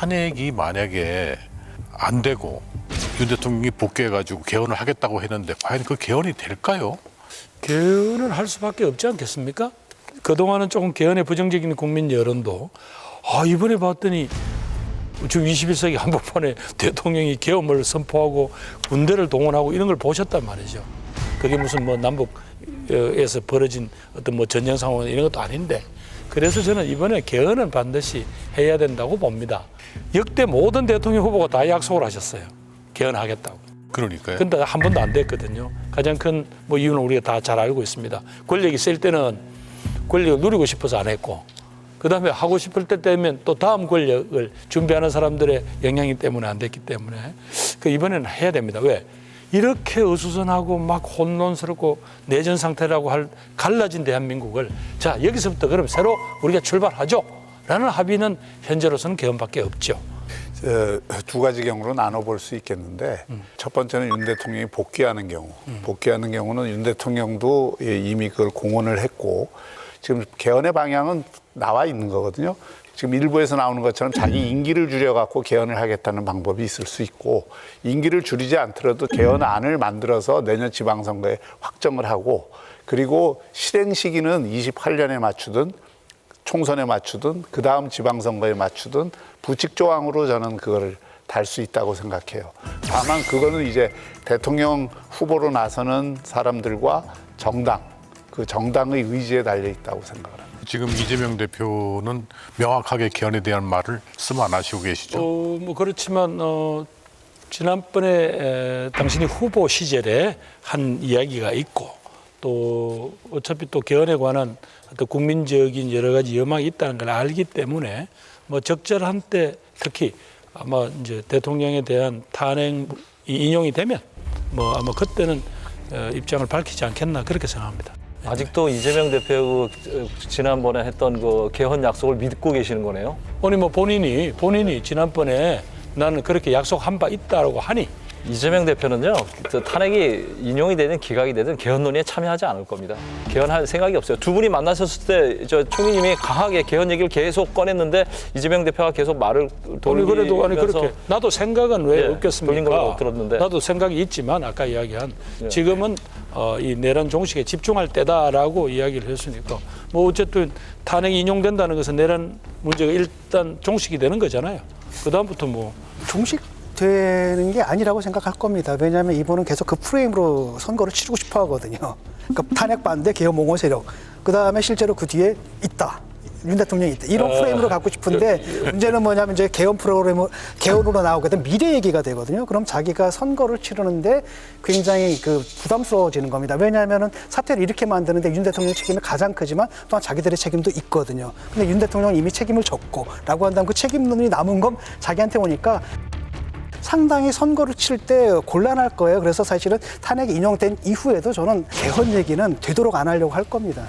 탄핵이 만약에 안 되고 윤 대통령이 복귀해가지고 개헌을 하겠다고 했는데 과연 그 개헌이 될까요? 개헌을 할 수밖에 없지 않겠습니까? 그동안은 조금 개헌에 부정적인 국민 여론도 이번에 봤더니 지금 21세기 한복판에 대통령이 개헌을 선포하고 군대를 동원하고 이런 걸 보셨단 말이죠. 그게 무슨 뭐 남북에서 벌어진 어떤 뭐 전쟁 상황 이런 것도 아닌데, 그래서 저는 이번에 개헌은 반드시 해야 된다고 봅니다. 역대 모든 대통령 후보가 다 약속을 하셨어요. 개헌하겠다고. 그러니까요. 근데 한 번도 안 됐거든요. 가장 큰 뭐 이유는 우리가 다 잘 알고 있습니다. 권력이 셀 때는 권력을 누리고 싶어서 안 했고, 그다음에 하고 싶을 때 되면 또 다음 권력을 준비하는 사람들의 영향이 때문에 안 됐기 때문에 이번에는 해야 됩니다. 왜? 이렇게 어수선하고 막 혼돈스럽고 내전 상태라고 할 갈라진 대한민국을 자 여기서부터 그럼 새로 우리가 출발하죠 라는 합의는 현재로서는 개헌밖에 없죠. 두 가지 경우로 나눠볼 수 있겠는데 첫 번째는 윤 대통령이 복귀하는 경우. 복귀하는 경우는 윤 대통령도 이미 그걸 공언을 했고 지금 개헌의 방향은 나와 있는 거거든요. 지금 일부에서 나오는 것처럼 자기 임기를 줄여갖고 개헌을 하겠다는 방법이 있을 수 있고, 임기를 줄이지 않더라도 개헌안을 만들어서 내년 지방선거에 확정을 하고, 그리고 실행 시기는 28년에 맞추든 총선에 맞추든 그 다음 지방선거에 맞추든 부칙조항으로 저는 그거를 달 수 있다고 생각해요. 다만 그거는 이제 대통령 후보로 나서는 사람들과 정당, 그 정당의 의지에 달려 있다고 생각을 합니다. 지금 이재명 대표는 명확하게 개헌에 대한 말을 안 하시고 계시죠? 뭐 그렇지만 지난번에 당신이 후보 시절에 한 이야기가 있고, 또 어차피 또 개헌에 관한 어떤 국민적인 여러 가지 여망이 있다는 걸 알기 때문에 뭐 적절한 때 특히 아마 이제 대통령에 대한 탄핵이 인용이 되면 뭐 아마 그때는 입장을 밝히지 않겠나 그렇게 생각합니다. 아직도 이재명 대표 지난번에 했던 그 개헌 약속을 믿고 계시는 거네요? 아니 뭐 본인이 지난번에 나는 그렇게 약속한 바 있다라고 하니 이재명 대표는요, 탄핵이 인용이 되든 기각이 되든 개헌 논의에 참여하지 않을 겁니다. 개헌할 생각이 없어요. 두 분이 만나셨을 때 총리님이 강하게 개헌 얘기를 계속 꺼냈는데 이재명 대표가 계속 말을 돌리면서 아니 그렇게 나도 생각은 왜 없겠습니까? 돌린 걸로 들었는데. 나도 생각이 있지만 아까 이야기한 지금은 이 내란 종식에 집중할 때다라고 이야기를 했으니까 뭐 어쨌든 탄핵이 인용된다는 것은 내란 문제가 일단 종식이 되는 거잖아요. 그다음부터 뭐 종식되는 게 아니라고 생각할 겁니다. 왜냐하면 이분은 계속 그 프레임으로 선거를 치르고 싶어 하거든요. 그러니까 탄핵 반대, 개헌 옹호 세력. 그다음에 실제로 그 뒤에 있다. 윤 대통령이 있다. 이런 프레임으로 갖고 싶은데 문제는 뭐냐면 이제 개헌 프로그램을 개헌으로 나오게 되면 미래 얘기가 되거든요. 그럼 자기가 선거를 치르는데 굉장히 그 부담스러워지는 겁니다. 왜냐하면은 사태를 이렇게 만드는데 윤 대통령의 책임이 가장 크지만 또한 자기들의 책임도 있거든요. 근데 윤 대통령은 이미 책임을 졌고라고 한다면 그 책임론이 남은 건 자기한테 오니까 상당히 선거를 치를 때 곤란할 거예요. 그래서 사실은 탄핵이 인용된 이후에도 저는 개헌 얘기는 되도록 안 하려고 할 겁니다.